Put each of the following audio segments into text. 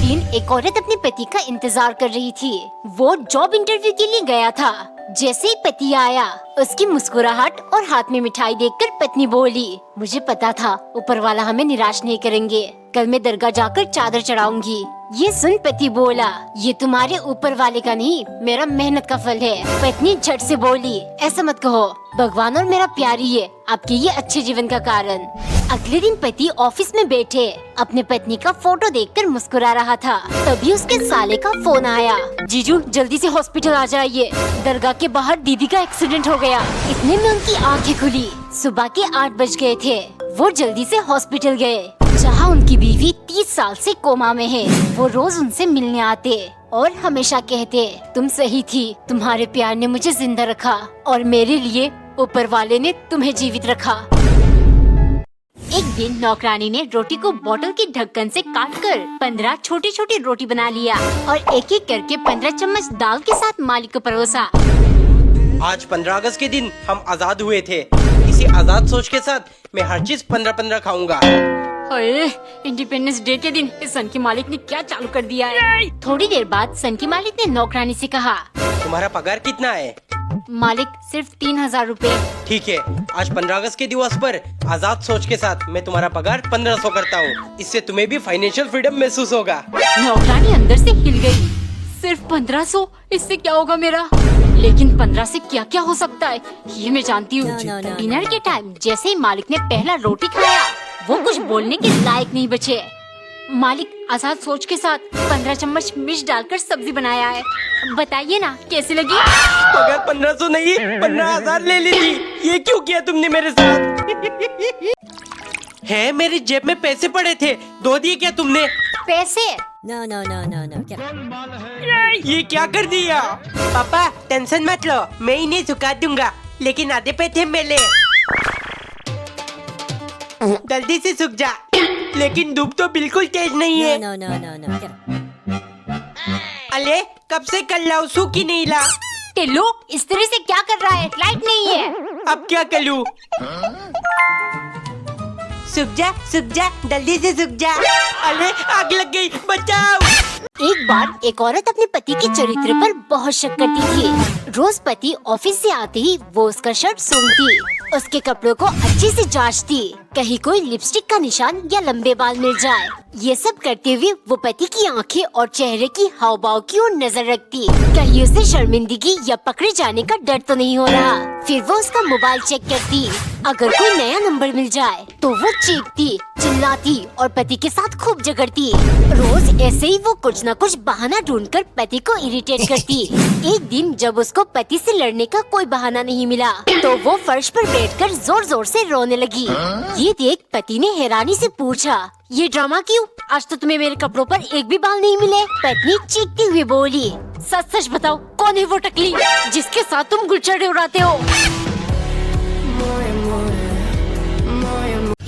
दिन एक औरत अपने पति का इंतजार कर रही थी। वो जॉब इंटरव्यू के लिए गया था। जैसे ही पति आया, उसकी मुस्कुराहट और हाथ में मिठाई देखकर पत्नी बोली, मुझे पता था ऊपर वाला हमें निराश नहीं करेंगे। कल मैं दरगाह जाकर चादर चढ़ाऊंगी। ये सुन पति बोला, ये तुम्हारे ऊपर वाले का नहीं, मेरा मेहनत का फल है। पत्नी झट से बोली, ऐसा मत कहो, भगवान और मेरा प्यार ही है आपके ये अच्छे जीवन का कारण। अगले दिन पति ऑफिस में बैठे अपने पत्नी का फोटो देखकर मुस्कुरा रहा था। तभी उसके साले का फोन आया, जीजू जल्दी से हॉस्पिटल आ जाइए, दरगाह के बाहर दीदी का एक्सीडेंट हो गया। इतने में उनकी आंखें खुली। सुबह के 8 बज गए थे। वो जल्दी से हॉस्पिटल गए, जहाँ उनकी बीवी 30 साल से कोमा में है। वो रोज उनसे मिलने आते और हमेशा कहते, तुम सही थी, तुम्हारे प्यार ने मुझे जिंदा रखा और मेरे लिए ऊपर वाले ने तुम्हें जीवित रखा। एक दिन नौकरानी ने रोटी को बोतल के ढक्कन से काटकर 15 छोटी छोटी रोटी बना लिया और एक एक करके 15 चम्मच दाल के साथ मालिक को परोसा। आज 15 अगस्त के दिन हम आजाद हुए थे। इसी आजाद सोच के साथ मैं हर चीज 15-15 खाऊंगा। इंडिपेंडेंस डे के दिन इस सन के मालिक ने क्या चालू कर दिया है। थोड़ी देर बाद सन के मालिक ने नौकरानी से कहा, तुम्हारा पगार कितना है? मालिक सिर्फ 3000 रूपए। ठीक है, आज 15 अगस्त के दिवस पर आजाद सोच के साथ मैं तुम्हारा पगार 1500 करता हूँ। इससे तुम्हें भी फाइनेंशियल फ्रीडम महसूस होगा। नौकरानी अंदर से हिल गई। सिर्फ 1500, इससे क्या होगा मेरा? लेकिन 15 से क्या क्या हो सकता है ये मैं जानती हूँ। डिनर के टाइम जैसे ही मालिक ने पहला रोटी खाया, वो कुछ बोलने के लायक नहीं बचे। मालिक आजाद सोच के साथ 15 चम्मच मिर्च डालकर सब्जी बनाया है। बताइए ना कैसी लगी? पगार 1500 नहीं 15,000 ले ली थी। ये क्यों किया तुमने मेरे साथ? है मेरी जेब में पैसे पड़े थे, दो दिए क्या तुमने? पैसे? No, no, no, no, no. ये क्या कर दिया? पापा टेंशन मत लो, मैं इन्हें चुका दूंगा, लेकिन आधे पैसे मेरे। जल्दी से सूख जा, लेकिन धूप तो बिल्कुल तेज नहीं है। No, no, no, no, no. अले कब से कर लाऊं, सूख ही नहीं ला। टिल्लू इस तरह से क्या कर रहा है? लाइट नहीं है। अब क्या करूं? सूख जा, जल्दी से सूख जा। अरे आग लग गई, बचाओ। एक बार एक औरत अपने पति के चरित्र पर बहुत शक करती थी। रोज पति ऑफिस से आते ही वो उसका शर्ट सूंघती, उसके कपड़ों को अच्छे से जांचती, कहीं कोई लिपस्टिक का निशान या लंबे बाल मिल जाए। ये सब करते हुए वो पति की आंखें और चेहरे की हाव भाव की ओर नजर रखती, कहीं उसे शर्मिंदगी या पकड़े जाने का डर तो नहीं हो रहा। फिर वो उसका मोबाइल चेक करती, अगर कोई नया नंबर मिल जाए तो वो चीखती, चिल्लाती और पति के साथ खूब झगड़ती। रोज ऐसे ही वो कुछ न कुछ बहाना ढूंढकर पति को इरिटेट करती। एक दिन जब उसको पति से लड़ने का कोई बहाना नहीं मिला, तो वो फर्श पर बैठकर जोर जोर से रोने लगी। ये देख पति ने हैरानी से पूछा, ये ड्रामा क्यों? आज तो तुम्हें मेरे कपड़ों पर एक भी बाल नहीं मिले। पत्नी चीखते हुए बोली, सच सच बताओ, कौन है वो टकली जिसके साथ तुम गुलछड़े उड़ाते हो?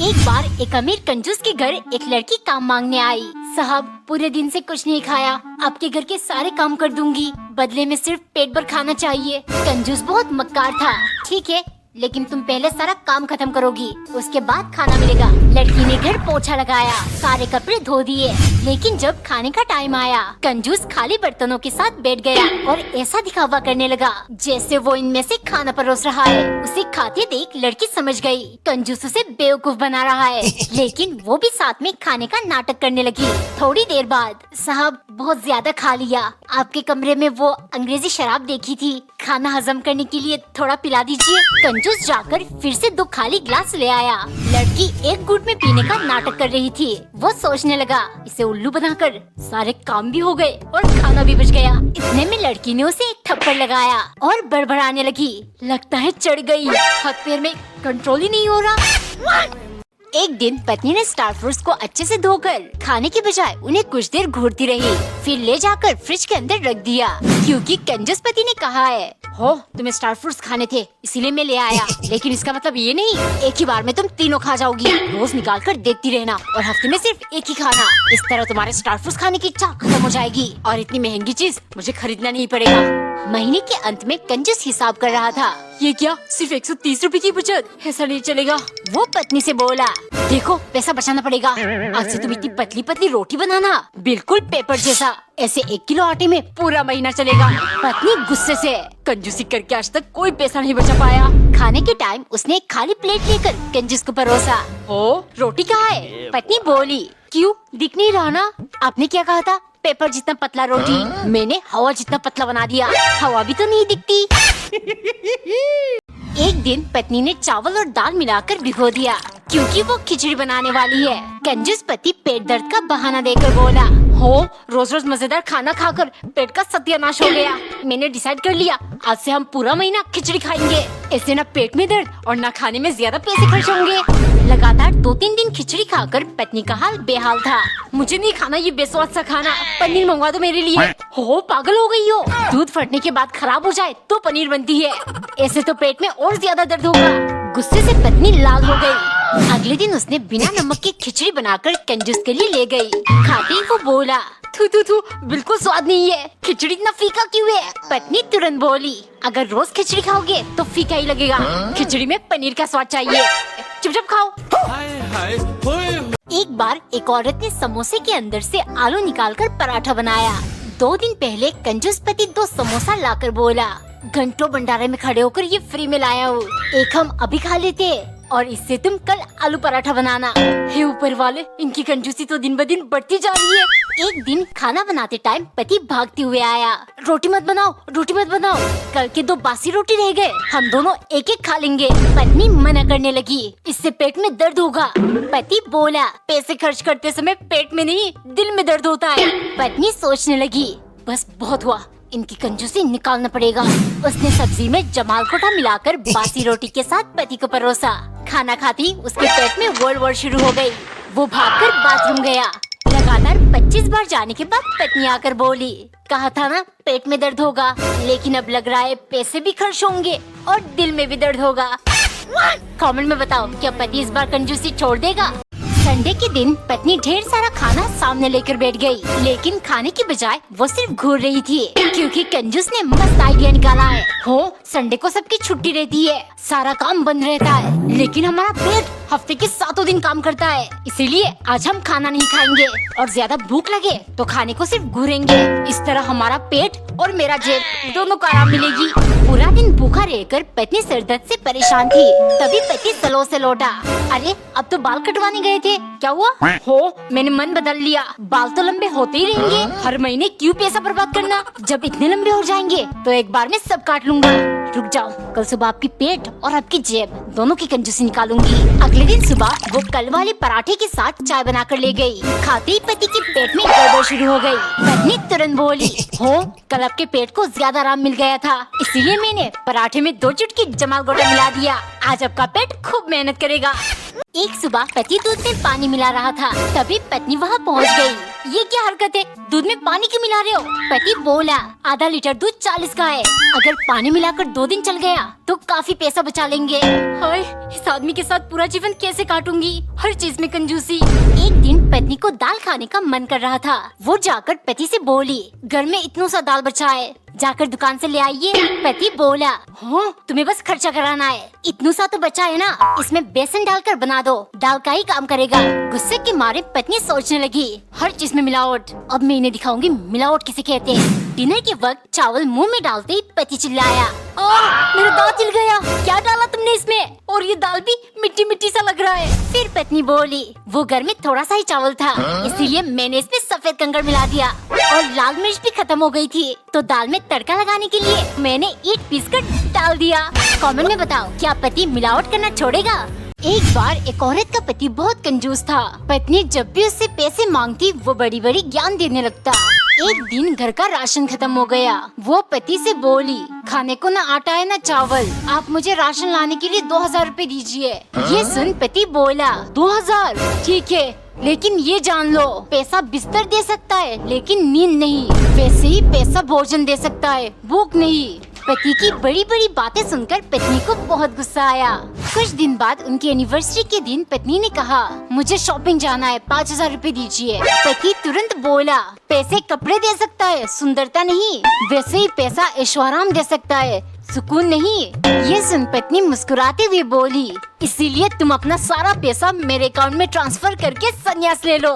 एक बार एक अमीर कंजूस के घर एक लड़की काम मांगने आई। साहब पूरे दिन से कुछ नहीं खाया, आपके घर के सारे काम कर दूंगी, बदले में सिर्फ पेट भर खाना चाहिए। कंजूस बहुत मक्कार था। ठीक है, लेकिन तुम पहले सारा काम खत्म करोगी, उसके बाद खाना मिलेगा। लड़की ने घर पोछा लगाया, सारे कपड़े धो दिए, लेकिन जब खाने का टाइम आया, कंजूस खाली बर्तनों के साथ बैठ गया और ऐसा दिखावा करने लगा जैसे वो इनमें से खाना परोस रहा है। उसे खाते देख लड़की समझ गई कंजूस उसे बेवकूफ बना रहा है, लेकिन वो भी साथ में खाने का नाटक करने लगी। थोड़ी देर बाद, साहब बहुत ज्यादा खा लिया, आपके कमरे में वो अंग्रेजी शराब देखी थी, खाना हजम करने के लिए थोड़ा पिला दीजिए। कंजूस जाकर फिर से 2 खाली गिलास ले आया। लड़की एक घूंट में पीने का नाटक कर रही थी। वो सोचने लगा, इसे उल्लू बनाकर सारे काम भी हो गए और खाना भी बच गया। इतने में लड़की ने उसे एक थप्पड़ लगाया और बड़बड़ाने लगी, लगता है चढ़ गई, हाथ पैर में कंट्रोल ही नहीं हो रहा। एक दिन पत्नी ने स्टार फ्रूट्स को अच्छे से धोकर खाने के बजाय उन्हें कुछ देर घूरती रही, फिर ले जाकर फ्रिज के अंदर रख दिया, क्योंकि कंजूस पति ने कहा है, हो तुम्हें स्टार फ्रूट्स खाने थे इसीलिए मैं ले आया, लेकिन इसका मतलब ये नहीं एक ही बार में तुम तीनों खा जाओगी। रोज निकाल कर देखती रहना और हफ्ते में सिर्फ एक ही खाना। इस तरह तुम्हारे स्टार फ्रूट्स खाने की इच्छा खत्म हो जाएगी और इतनी महंगी चीज मुझे खरीदना नहीं पड़ेगा। महीने के अंत में कंजूस हिसाब कर रहा था। ये क्या, सिर्फ 130 रुपए की बचत? ऐसा नहीं चलेगा। वो पत्नी से बोला, देखो पैसा बचाना पड़ेगा। आज से तुम इतनी पतली पतली रोटी बनाना, बिल्कुल पेपर जैसा। ऐसे 1 किलो आटे में पूरा महीना चलेगा। पत्नी गुस्से से, कंजूसी करके आज तक कोई पैसा नहीं बचा पाया। खाने के टाइम उसने एक खाली प्लेट लेकर कंजूस को परोसा। ओ, रोटी कहाँ है? पत्नी बोली, क्यों, दिख नहीं रहा ना? आपने क्या कहा था? पेपर जितना पतला रोटी। मैंने हवा जितना पतला बना दिया। हवा भी तो नहीं दिखती। एक दिन पत्नी ने चावल और दाल मिलाकर भिगो दिया, क्योंकि वो खिचड़ी बनाने वाली है। कंजूस पति पेट दर्द का बहाना देकर बोला, हो, रोज रोज मजेदार खाना खाकर पेट का सत्यानाश हो गया। मैंने डिसाइड कर लिया, आज से हम पूरा महीना खिचड़ी खाएंगे। ऐसे न पेट में दर्द और न खाने में ज्यादा पैसे खर्च होंगे। लगातार 2-3 दिन खिचड़ी खाकर पत्नी का हाल बेहाल था। मुझे नहीं खाना ये बेस्वाद सा खाना, पनीर मंगवा दो मेरे लिए। हो, पागल हो गई हो? दूध फटने के बाद खराब हो जाए तो पनीर बनती है, ऐसे तो पेट में और ज्यादा दर्द होगा। गुस्से से पत्नी लाल हो गई। अगले दिन उसने बिना नमक की खिचड़ी बनाकर कंजूस के लिए ले गई। खाते ही वो बोला, थू थू थू, बिल्कुल स्वाद नहीं है। खिचड़ी इतना फीका क्यों है? पत्नी तुरंत बोली, अगर रोज खिचड़ी खाओगे तो फीका ही लगेगा। खिचड़ी में पनीर का स्वाद चाहिए। चुपचाप खाओ। एक बार एक औरत ने समोसे के अंदर से आलू निकालकर पराठा बनाया। 2 दिन पहले कंजूस पति 2 समोसा लाकर बोला, घंटों भंडारे में खड़े होकर ये फ्री में लाया हूँ, एक हम अभी खा लेते और इससे तुम कल आलू पराठा बनाना। हे ऊपर वाले, इनकी कंजूसी तो दिन ब दिन बढ़ती जा रही है। एक दिन खाना बनाते टाइम पति भागते हुए आया, रोटी मत बनाओ, रोटी मत बनाओ, कल के 2 बासी रोटी रह गए, हम दोनों एक एक खा लेंगे। पत्नी मना करने लगी, इससे पेट में दर्द होगा। पति बोला, पैसे खर्च करते समय पेट में नहीं दिल में दर्द होता है। पत्नी सोचने लगी, बस बहुत हुआ, इनकी कंजूसी निकालना पड़ेगा। उसने सब्जी में जमाल कोटा मिलाकर बासी रोटी के साथ पति को परोसा। खाना खाती उसके पेट में वर्ल्ड वॉर शुरू हो गई। वो भागकर बाथरूम गया। लगातार 25 बार जाने के बाद पत्नी आकर बोली, कहा था ना पेट में दर्द होगा, लेकिन अब लग रहा है पैसे भी खर्च होंगे और दिल में भी दर्द होगा। कमेंट में बताओ, क्या पति इस बार कंजूसी छोड़ देगा? संडे के दिन पत्नी ढेर सारा खाना सामने लेकर बैठ गई, लेकिन खाने की बजाय वो सिर्फ घूर रही थी, क्योंकि कंजूस ने मस्त आइडिया निकाला है। हो, संडे को सबकी छुट्टी रहती है, सारा काम बंद रहता है, लेकिन हमारा पेट हफ्ते के 7 दिन काम करता है, इसीलिए आज हम खाना नहीं खाएंगे और ज्यादा भूख लगे तो खाने को सिर्फ घूरेंगे। इस तरह हमारा पेट और मेरा जेब दोनों को आराम मिलेगी। पूरा दिन भूखा रहकर पत्नी सिर दर्द से परेशान थी। तभी पति सलो से लौटा। अरे, अब तो बाल कटवाने गए थे, क्या हुआ? हो, मैंने मन बदल लिया, बाल तो लंबे होते ही रहेंगे, हर महीने क्यों पैसा बर्बाद करना? जब इतने लंबे हो जाएंगे तो एक बार में सब काट लूंगा। रुक जाओ, कल सुबह आपकी पेट और आपकी जेब दोनों की कंजूसी निकालूंगी। अगले दिन सुबह वो कल वाले पराठे के साथ चाय बनाकर ले गई। खाते ही पति के पेट में गड़बड़ शुरू हो गई। पत्नी तुरंत बोली, हो, कल आपके पेट को ज्यादा आराम मिल गया था, इसीलिए मैंने पराठे में 2 चुटकी जमाल गोटा मिला दिया। आज आपका पेट खूब मेहनत करेगा। एक सुबह पति दूध में पानी मिला रहा था, तभी पत्नी वहाँ पहुँच गई। ये क्या हरकत है, दूध में पानी क्यों मिला रहे हो? पति बोला, आधा लीटर दूध 40 का है, अगर पानी मिलाकर 2 दिन चल गया तो काफी पैसा बचा लेंगे। हाय, इस आदमी के साथ पूरा जीवन कैसे काटूंगी, हर चीज में कंजूसी। एक दिन पत्नी को दाल खाने का मन कर रहा था। वो जाकर पति से बोली, घर में इतना सा दाल बचा है, जाकर दुकान से ले आइए। पति बोला, हाँ, तुम्हें बस खर्चा कराना है, इतना सा तो बचा है ना, इसमें बेसन डालकर बना दो, दाल का ही काम करेगा। गुस्से के मारे पत्नी सोचने लगी, हर चीज में मिलावट, अब मैं इन्हें दिखाऊंगी मिलावट किसे कहते हैं। डिनर के वक्त चावल मुंह में डालते ही पति चिल्लाया, मेरा दांत जल गया, क्या डाला तुमने इसमें, और ये दाल भी मिट्टी मिट्टी सा लग रहा है। फिर पत्नी बोली, वो घर में थोड़ा सा ही चावल था, इसीलिए मैंने इसमें सफेद कंकड़ मिला दिया और लाल मिर्च भी खत्म हो गई थी, तो दाल में तड़का लगाने के लिए मैंने ईंट पीसकर डाल दिया। कमेंट में बताओ, क्या पति मिलावट करना छोड़ेगा? एक बार एक औरत का पति बहुत कंजूस था। पत्नी जब भी उससे पैसे मांगती वो बड़ी बड़ी ज्ञान देने लगता। एक दिन घर का राशन खत्म हो गया। वो पति से बोली, खाने को ना आटा है ना चावल, आप मुझे राशन लाने के लिए 2000 रुपए दीजिए। ये सुन पति बोला, 2000? ठीक है, लेकिन ये जान लो, पैसा बिस्तर दे सकता है लेकिन नींद नहीं, वैसे ही पैसा भोजन दे सकता है, भूख नहीं। पति की बड़ी बड़ी बातें सुनकर पत्नी को बहुत गुस्सा आया। कुछ दिन बाद उनकी एनिवर्सरी के दिन पत्नी ने कहा, मुझे शॉपिंग जाना है, 5,000 रूपए दीजिए। पति तुरंत बोला, पैसे कपड़े दे सकता है, सुंदरता नहीं। वैसे ही पैसा ऐशोआराम दे सकता है, सुकून नहीं। ये सुन पत्नी मुस्कुराते हुए बोली, इसीलिए तुम अपना सारा पैसा मेरे अकाउंट में ट्रांसफर करके संन्यास ले लो।